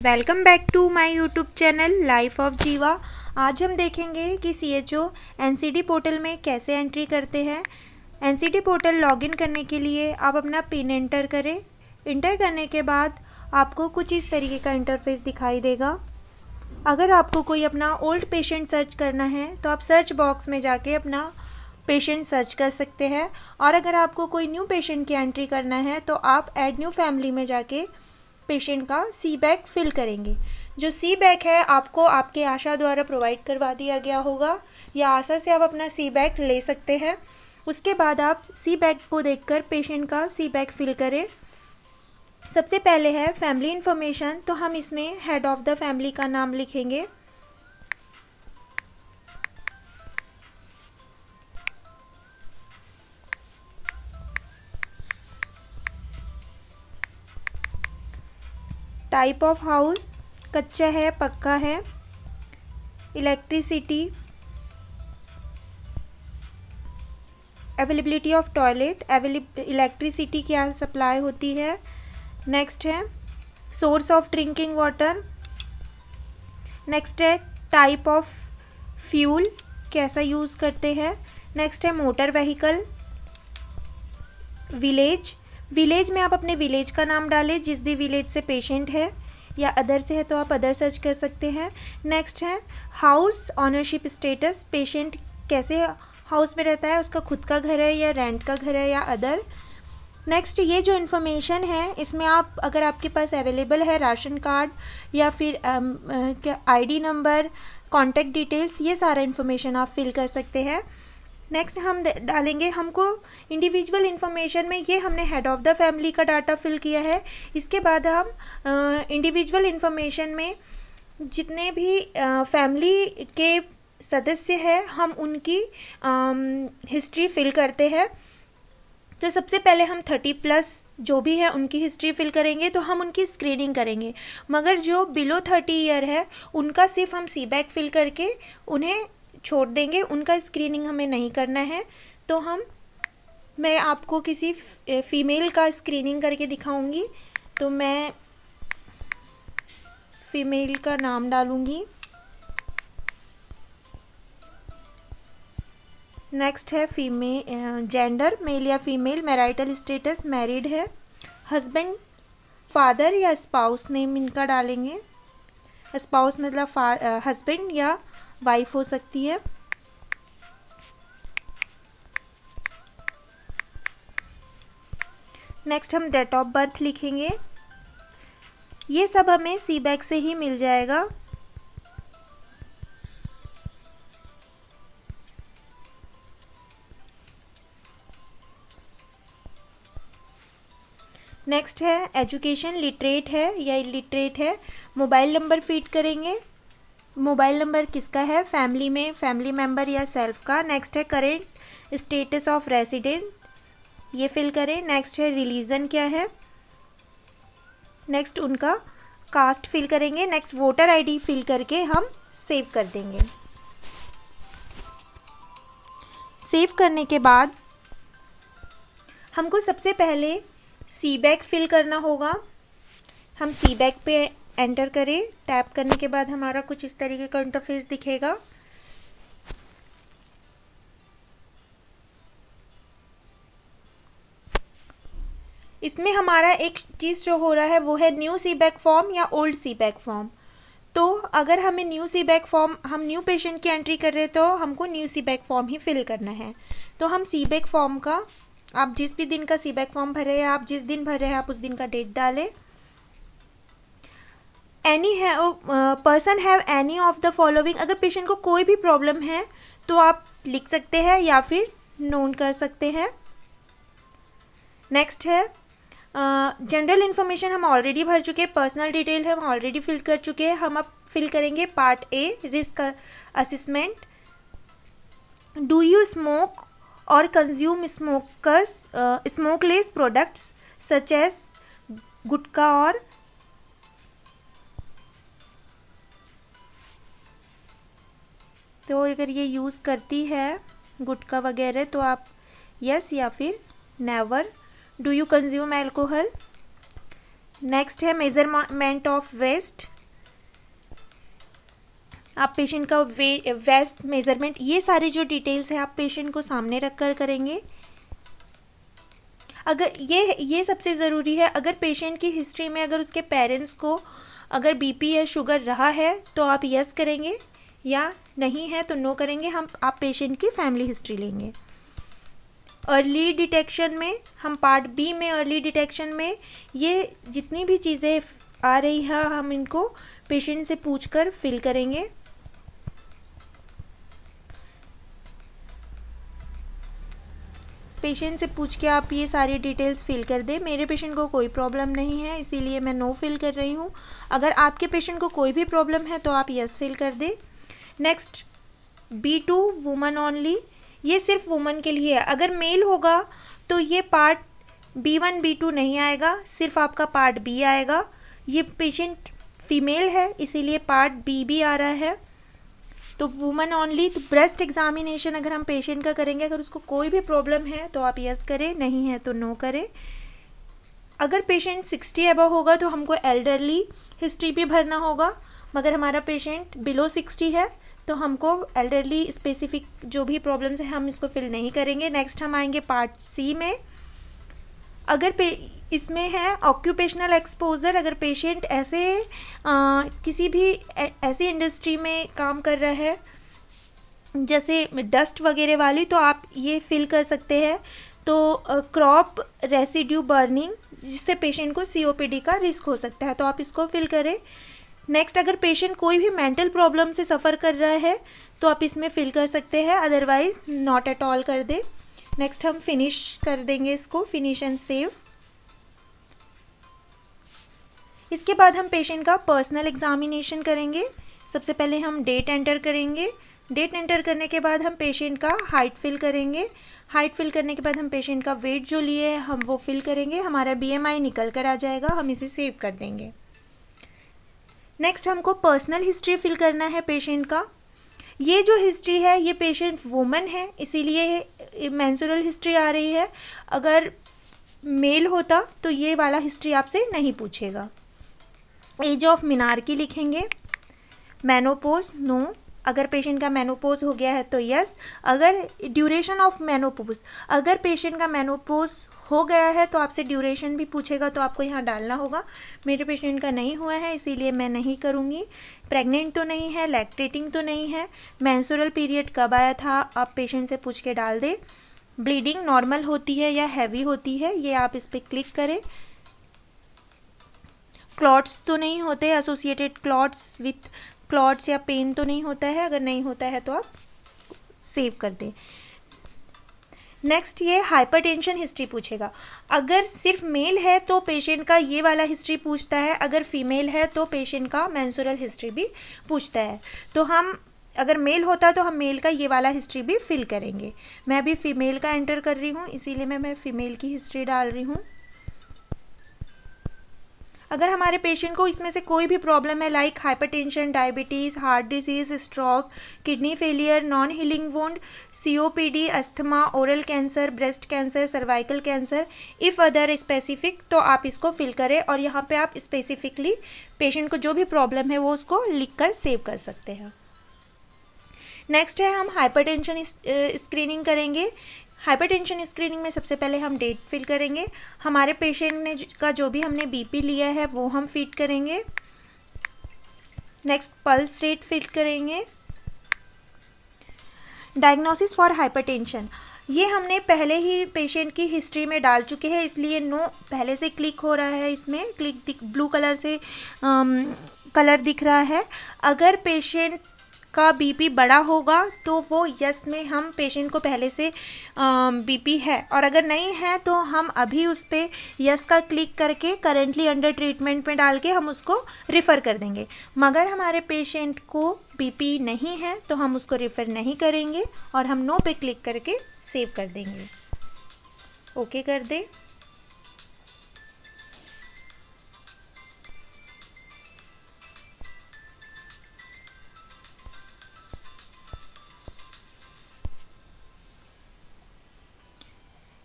Welcome back to my YouTube channel life of Jeeva. आज हम देखेंगे कि CHO NCD पोर्टल में कैसे एंट्री करते हैं। NCD पोर्टल लॉगिन करने के लिए आप अपना पिन एंटर करें। इंटर करने के बाद आपको कुछ इस तरीके का इंटरफेस दिखाई देगा। अगर आपको कोई अपना ओल्ड पेशेंट सर्च करना है तो आप सर्च बॉक्स में जाके अपना पेशेंट सर्च कर सकते हैं, और अगर आपको कोई न्यू पेशेंट की एंट्री करना है तो आप ऐड न्यू फैमिली में जाके पेशेंट का CBAC फिल करेंगे। जो CBAC है आपको आपके आशा द्वारा प्रोवाइड करवा दिया गया होगा, या आशा से आप अपना CBAC ले सकते हैं। उसके बाद आप CBAC को देखकर पेशेंट का CBAC फिल करें। सबसे पहले है फैमिली इन्फॉर्मेशन, तो हम इसमें हेड ऑफ़ द फैमिली का नाम लिखेंगे। टाइप ऑफ हाउस, कच्चा है पक्का है। Electricity, availability of toilet, electricity क्या सप्लाई होती है। नेक्स्ट है source of drinking water. Next है टाइप ऑफ फ्यूल, कैसा यूज़ करते हैं। नेक्स्ट है मोटर व्हीकल। विलेज में आप अपने विलेज का नाम डालें, जिस भी विलेज से पेशेंट है, या अदर से है तो आप अदर सर्च कर सकते हैं। नेक्स्ट है हाउस ऑनरशिप स्टेटस, पेशेंट कैसे हाउस में रहता है, उसका खुद का घर है या रेंट का घर है या अदर। नेक्स्ट ये जो इन्फॉर्मेशन है इसमें आप, अगर आपके पास अवेलेबल है राशन कार्ड या फिर ID नंबर, कॉन्टैक्ट डिटेल्स, ये सारा इन्फॉर्मेशन आप फिल कर सकते हैं। नेक्स्ट हम डालेंगे, हमको इंडिविजुअल इन्फॉर्मेशन में ये हमने हेड ऑफ़ द फैमिली का डाटा फिल किया है। इसके बाद हम इंडिविजुअल इन्फॉर्मेशन में जितने भी फैमिली के सदस्य हैं हम उनकी हिस्ट्री फिल करते हैं। तो सबसे पहले हम 30+ जो भी है उनकी हिस्ट्री फिल करेंगे, तो हम उनकी स्क्रीनिंग करेंगे। मगर जो बिलो 30 ईयर है उनका सिर्फ हम CBAC फिल करके उन्हें छोड़ देंगे, उनका स्क्रीनिंग हमें नहीं करना है। तो मैं आपको किसी फीमेल का स्क्रीनिंग करके दिखाऊंगी। तो मैं फीमेल का नाम डालूंगी। नेक्स्ट है जेंडर, मेल या फीमेल, मैरिटल स्टेटस, मैरिड है। हस्बैंड, फादर या स्पाउस नेम इनका डालेंगे। स्पाउस मतलब हस्बैंड या वाइफ हो सकती है। नेक्स्ट हम डेट ऑफ बर्थ लिखेंगे। ये सब हमें CBAC से ही मिल जाएगा। नेक्स्ट है एजुकेशन, लिटरेट है या इलिटरेट है। मोबाइल नंबर फीड करेंगे। मोबाइल नंबर किसका है, फैमिली में फैमिली मेम्बर या सेल्फ का। नेक्स्ट है करेंट स्टेटस ऑफ रेसिडेंस, ये फिल करें। नेक्स्ट है रिलीजन क्या है। नेक्स्ट उनका कास्ट फिल करेंगे। नेक्स्ट वोटर ID फिल करके हम सेव कर देंगे। सेव करने के बाद हमको सबसे पहले CBAC फिल करना होगा। हम CBAC पे एंटर करें। टैप करने के बाद हमारा कुछ इस तरीके का इंटरफेस दिखेगा। इसमें हमारा एक चीज़ जो हो रहा है वो है न्यू CBAC फॉर्म या ओल्ड CBAC फॉर्म। तो अगर हमें न्यू CBAC फॉर्म, हम न्यू पेशेंट की एंट्री कर रहे हैं तो हमको न्यू CBAC फॉर्म ही फिल करना है। तो हम CBAC फॉर्म का, आप जिस भी दिन का CBAC फॉर्म भर रहे हैं, आप जिस दिन भर रहे हैं आप उस दिन का डेट डालें। Person have any of the following, अगर पेशेंट को कोई भी प्रॉब्लम है तो आप लिख सकते हैं या फिर नोन कर सकते हैं। नेक्स्ट है जनरल इन्फॉर्मेशन, हम ऑलरेडी भर चुके हैं। पर्सनल डिटेल हम ऑलरेडी फिल कर चुके हैं। हम अब फिल करेंगे part A, risk assessment. Do you smoke और consume smokeless products such as gutkha और तो अगर ये यूज़ करती है गुटखा वगैरह तो आप यस या फिर never. Do you consume alcohol. Next है मेजरमेंट ऑफ वेस्ट, आप पेशेंट का वेस्ट मेज़रमेंट, ये सारी जो डिटेल्स है आप पेशेंट को सामने रख कर करेंगे। अगर ये सबसे ज़रूरी है, अगर पेशेंट की हिस्ट्री में अगर उसके पेरेंट्स को अगर बीपी या शुगर रहा है तो आप यस करेंगे, या नहीं है तो नो करेंगे। आप पेशेंट की फैमिली हिस्ट्री लेंगे। अर्ली डिटेक्शन में हम पार्ट बी में अर्ली डिटेक्शन में ये जितनी भी चीज़ें आ रही हैं हम इनको पेशेंट से पूछकर फिल करेंगे। पेशेंट से पूछ के आप ये सारी डिटेल्स फिल कर दें। मेरे पेशेंट को कोई प्रॉब्लम नहीं है इसीलिए मैं नो फिल कर रही हूँ। अगर आपके पेशेंट को कोई भी प्रॉब्लम है तो आप यस फिल कर दें। नेक्स्ट B2 वुमन ओनली, ये सिर्फ वुमन के लिए है। अगर मेल होगा तो ये पार्ट B1 B2 नहीं आएगा, सिर्फ आपका पार्ट B आएगा। ये पेशेंट फीमेल है इसीलिए पार्ट B भी आ रहा है। तो वुमन ओनली। तो ब्रेस्ट एग्जामिनेशन अगर हम पेशेंट का करेंगे, अगर उसको कोई भी प्रॉब्लम है तो आप यस करें, नहीं है तो नो करें। अगर पेशेंट 60 एबव होगा तो हमको एल्डरली हिस्ट्री भी भरना होगा, मगर हमारा पेशेंट बिलो 60 है तो हमको एल्डरली स्पेसिफिक जो भी प्रॉब्लम्स है हम इसको फिल नहीं करेंगे। नेक्स्ट हम आएंगे पार्ट C में। अगर इसमें है ऑक्यूपेशनल एक्सपोजर, अगर पेशेंट ऐसे किसी भी ऐसी इंडस्ट्री में काम कर रहा है जैसे डस्ट वगैरह वाली, तो आप ये फिल कर सकते हैं। तो क्रॉप रेसिड्यू बर्निंग, जिससे पेशेंट को COPD का रिस्क हो सकता है, तो आप इसको फिल करें। नेक्स्ट अगर पेशेंट कोई भी मेंटल प्रॉब्लम से सफ़र कर रहा है तो आप इसमें फिल कर सकते हैं, अदरवाइज नॉट एट ऑल कर दें। नेक्स्ट हम फिनिश कर देंगे इसको, फिनिश एंड सेव। इसके बाद हम पेशेंट का पर्सनल एग्जामिनेशन करेंगे। सबसे पहले हम डेट एंटर करेंगे। डेट एंटर करने के बाद हम पेशेंट का हाइट फिल करेंगे। हाइट फिल करने के बाद हम पेशेंट का वेट जो लिए है हम वो फिल करेंगे। हमारा BMI निकल कर आ जाएगा, हम इसे सेव कर देंगे। नेक्स्ट हमको पर्सनल हिस्ट्री फिल करना है पेशेंट का। ये जो हिस्ट्री है ये पेशेंट वुमन है इसीलिए मेंस्ट्रुअल हिस्ट्री आ रही है। अगर मेल होता तो ये वाला हिस्ट्री आपसे नहीं पूछेगा। एज ऑफ मिनार्की लिखेंगे। मेनोपोज नो, अगर पेशेंट का मेनोपोज हो गया है तो यस। अगर ड्यूरेशन ऑफ मेनोपोज, अगर पेशेंट का मेनोपोज हो गया है तो आपसे ड्यूरेशन भी पूछेगा तो आपको यहाँ डालना होगा। मेरे पेशेंट का नहीं हुआ है इसीलिए मैं नहीं करूँगी। प्रेग्नेंट तो नहीं है, लैक्टेटिंग तो नहीं है। मेंस्ट्रुअल पीरियड कब आया था आप पेशेंट से पूछ के डाल दें। ब्लीडिंग नॉर्मल होती है या हैवी होती है, ये आप इस पर क्लिक करें। क्लॉट्स तो नहीं होते, एसोसिएटेड क्लॉट्स विथ क्लॉट्स या पेन तो नहीं होता है। अगर नहीं होता है तो आप सेव कर दें। नेक्स्ट ये हाइपरटेंशन हिस्ट्री पूछेगा। अगर सिर्फ मेल है तो पेशेंट का ये वाला हिस्ट्री पूछता है, अगर फीमेल है तो पेशेंट का मेंस्ट्रुअल हिस्ट्री भी पूछता है। तो हम अगर मेल होता तो हम मेल का ये वाला हिस्ट्री भी फिल करेंगे। मैं अभी फीमेल का एंटर कर रही हूँ इसीलिए मैं फीमेल की हिस्ट्री डाल रही हूँ। अगर हमारे पेशेंट को इसमें से कोई भी प्रॉब्लम है like hypertension, diabetes, heart disease, stroke, kidney failure, non healing wound, COPD, asthma, oral cancer, breast cancer, cervical cancer, if other specific, तो आप इसको फिल करें और यहाँ पे आप स्पेसिफिकली पेशेंट को जो भी प्रॉब्लम है वो उसको लिख कर सेव कर सकते हैं। नेक्स्ट है हम हाइपरटेंशन स्क्रीनिंग करेंगे। हाइपरटेंशन स्क्रीनिंग में सबसे पहले हम डेट फिल करेंगे। हमारे पेशेंट ने का जो भी हमने BP लिया है वो हम फीड करेंगे। नेक्स्ट पल्स रेट फिल करेंगे। डायग्नोसिस फॉर हाइपरटेंशन, ये हमने पहले ही पेशेंट की हिस्ट्री में डाल चुके हैं इसलिए नो पहले से क्लिक हो रहा है। इसमें क्लिक ब्लू कलर से कलर दिख रहा है। अगर पेशेंट का BP बड़ा होगा तो वो यस में हम पेशेंट को पहले से BP है, और अगर नहीं है तो हम अभी उस पर यस का क्लिक करके करेंटली अंडर ट्रीटमेंट में डाल के हम उसको रिफ़र कर देंगे। मगर हमारे पेशेंट को BP नहीं है तो हम उसको रिफ़र नहीं करेंगे और हम नो पे क्लिक करके सेव कर देंगे। ओके कर दें।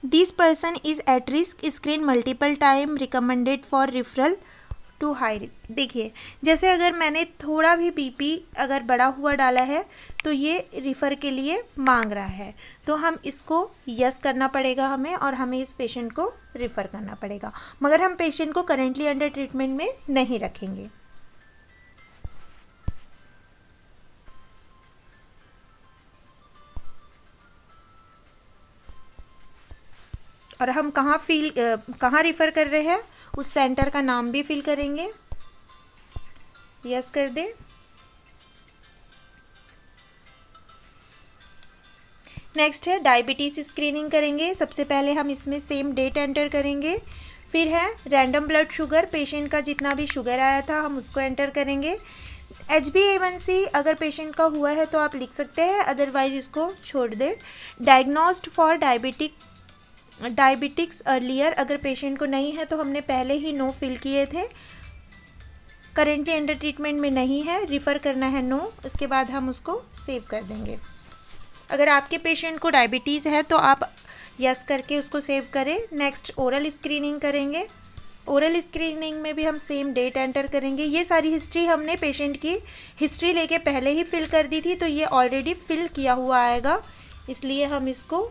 This person is at risk, screen multiple time, recommended for referral to high. देखिए जैसे अगर मैंने थोड़ा भी बीपी अगर बढ़ा हुआ डाला है तो ये रिफ़र के लिए मांग रहा है, तो हम इसको यस करना पड़ेगा हमें, और हमें इस पेशेंट को रिफ़र करना पड़ेगा, मगर हम पेशेंट को करेंटली अंडर ट्रीटमेंट में नहीं रखेंगे। और हम कहाँ रिफ़र कर रहे हैं उस सेंटर का नाम भी फिल करेंगे, यस कर दे। नेक्स्ट है डायबिटीज़ स्क्रीनिंग करेंगे। सबसे पहले हम इसमें सेम डेट एंटर करेंगे। फिर है रैंडम ब्लड शुगर, पेशेंट का जितना भी शुगर आया था हम उसको एंटर करेंगे। HbA1c अगर पेशेंट का हुआ है तो आप लिख सकते हैं, अदरवाइज इसको छोड़ दें। डायग्नोस्ड फॉर डायबिटिक्स अर्लियर, अगर पेशेंट को नहीं है तो हमने पहले ही नो फिल किए थे। करेंटली अंडर ट्रीटमेंट में नहीं है, रिफ़र करना है नो, उसके बाद हम उसको सेव कर देंगे। अगर आपके पेशेंट को डायबिटीज़ है तो आप यस करके उसको सेव करें। नेक्स्ट ओरल स्क्रीनिंग करेंगे। ओरल स्क्रीनिंग में भी हम सेम डेट एंटर करेंगे। ये सारी हिस्ट्री हमने पेशेंट की हिस्ट्री लेके पहले ही फिल कर दी थी, तो ये ऑलरेडी फिल किया हुआ आएगा, इसलिए हम इसको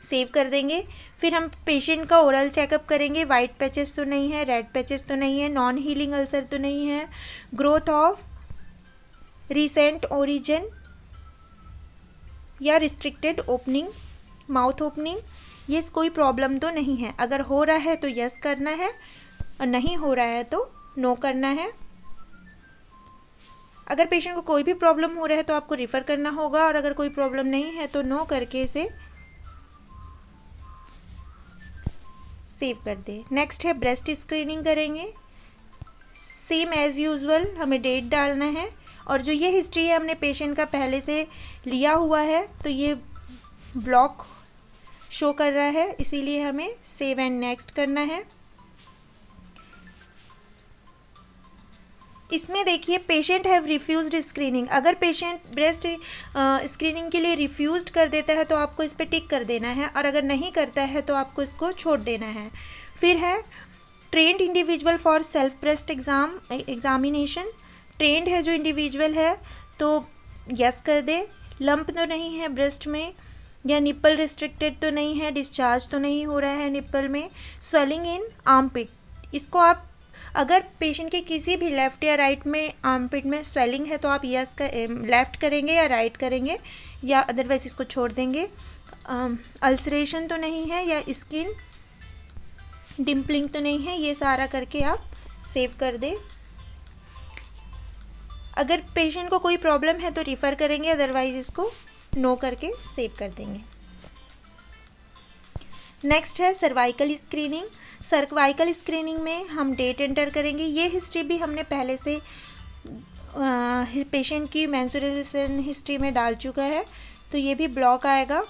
सेव कर देंगे। फिर हम पेशेंट का ओरल चेकअप करेंगे। वाइट पैचेस तो नहीं है, रेड पैचेस तो नहीं है, नॉन हीलिंग अल्सर तो नहीं है, ग्रोथ ऑफ रिसेंट ओरिजिन या रिस्ट्रिक्टेड ओपनिंग, माउथ ओपनिंग, ये कोई प्रॉब्लम तो नहीं है। अगर हो रहा है तो यस करना है और नहीं हो रहा है तो नो करना है। अगर पेशेंट को कोई भी प्रॉब्लम हो रहा है तो आपको रिफ़र करना होगा, और अगर कोई प्रॉब्लम नहीं है तो नो करके इसे सेव कर दे। नेक्स्ट है ब्रेस्ट स्क्रीनिंग करेंगे। सेम एज़ यूजुअल हमें डेट डालना है, और जो ये हिस्ट्री है हमने पेशेंट का पहले से लिया हुआ है तो ये ब्लॉक शो कर रहा है, इसीलिए हमें सेव एंड नेक्स्ट करना है। इसमें देखिए पेशेंट हैव रिफ्यूज्ड स्क्रीनिंग, अगर पेशेंट ब्रेस्ट स्क्रीनिंग के लिए रिफ्यूज्ड कर देता है तो आपको इस पर टिक कर देना है, और अगर नहीं करता है तो आपको इसको छोड़ देना है। फिर है trend individual for self breast examination, trend है जो इंडिविजुअल है तो यस कर दे। लंप तो नहीं है ब्रेस्ट में, या निप्पल रिस्ट्रिक्टेड तो नहीं है, डिस्चार्ज तो नहीं हो रहा है निप्पल में। स्वेलिंग इन आर्मपिट, इसको आप अगर पेशेंट के किसी भी लेफ़्ट या राइट में आर्मपिट में स्वेलिंग है तो आप यस लेफ़्ट करेंगे या राइट करेंगे, या अदरवाइज इसको छोड़ देंगे। अल्सरेशन तो नहीं है, या स्किन डिम्पलिंग तो नहीं है, ये सारा करके आप सेव कर दें। अगर पेशेंट को कोई प्रॉब्लम है तो रिफ़र करेंगे, अदरवाइज इसको नो करके सेव कर देंगे। नेक्स्ट है सर्वाइकल स्क्रीनिंग। सर्वाइकल स्क्रीनिंग में हम डेट एंटर करेंगे। ये हिस्ट्री भी हमने पहले से पेशेंट की मेंस्ट्रुएशन हिस्ट्री में डाल चुका है, तो ये भी ब्लॉक आएगा।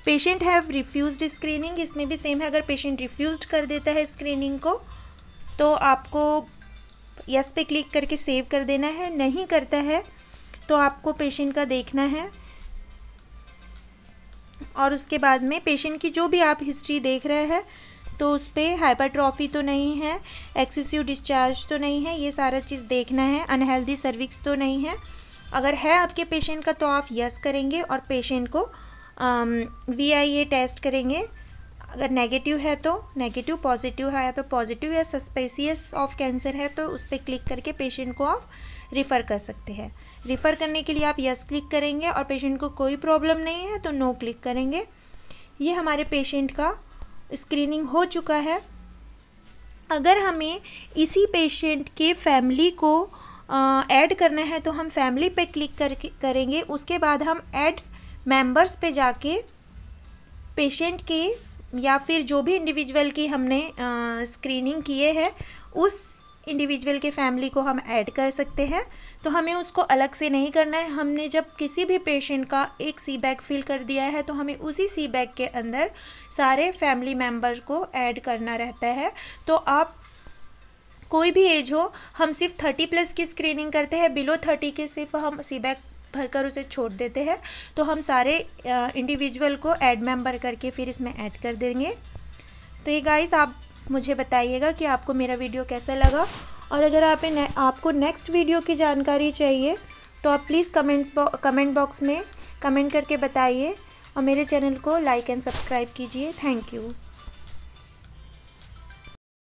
पेशेंट हैव रिफ्यूज्ड स्क्रीनिंग, इसमें भी सेम है, अगर पेशेंट रिफ्यूज्ड कर देता है स्क्रीनिंग को तो आपको यस पे क्लिक करके सेव कर देना है। नहीं करता है तो आपको पेशेंट का देखना है, और उसके बाद में पेशेंट की जो भी आप हिस्ट्री देख रहे हैं तो उस पर हाइपरट्रॉफी तो नहीं है, एक्सेसिव डिस्चार्ज तो नहीं है, ये सारा चीज़ देखना है। अनहेल्दी सर्विक्स तो नहीं है, अगर है आपके पेशेंट का तो आप यस करेंगे और पेशेंट को VIA टेस्ट करेंगे। अगर नेगेटिव है तो नेगेटिव, पॉजिटिव है तो पॉजिटिव, या सस्पेसियस ऑफ कैंसर है तो उस पर क्लिक करके पेशेंट को आप रिफ़र कर सकते हैं। रिफ़र करने के लिए आप यस क्लिक करेंगे, और पेशेंट को कोई प्रॉब्लम नहीं है तो नो क्लिक करेंगे। ये हमारे पेशेंट का स्क्रीनिंग हो चुका है। अगर हमें इसी पेशेंट के फैमिली को ऐड करना है तो हम फैमिली पे क्लिक करेंगे। उसके बाद हम ऐड मेंबर्स पे जाके पेशेंट के या फिर जो भी इंडिविजुअल की हमने स्क्रीनिंग किए है उस इंडिविजुअल के फैमिली को हम ऐड कर सकते हैं। तो हमें उसको अलग से नहीं करना है। हमने जब किसी भी पेशेंट का एक सी बैग फिल कर दिया है तो हमें उसी सी बैग के अंदर सारे फैमिली मेम्बर को ऐड करना रहता है। तो आप कोई भी एज हो, हम सिर्फ 30+ की स्क्रीनिंग करते हैं, बिलो 30 के सिर्फ हम सी बैग भरकर उसे छोड़ देते हैं। तो हम सारे इंडिविजुअल को ऐड मेंबर करके फिर इसमें ऐड कर देंगे। तो ये गाइस आप मुझे बताइएगा कि आपको मेरा वीडियो कैसा लगा। और अगर आपको नेक्स्ट वीडियो की जानकारी चाहिए तो आप प्लीज़ कमेंट बॉक्स में कमेंट करके बताइए और मेरे चैनल को लाइक एंड सब्सक्राइब कीजिए। Thank you.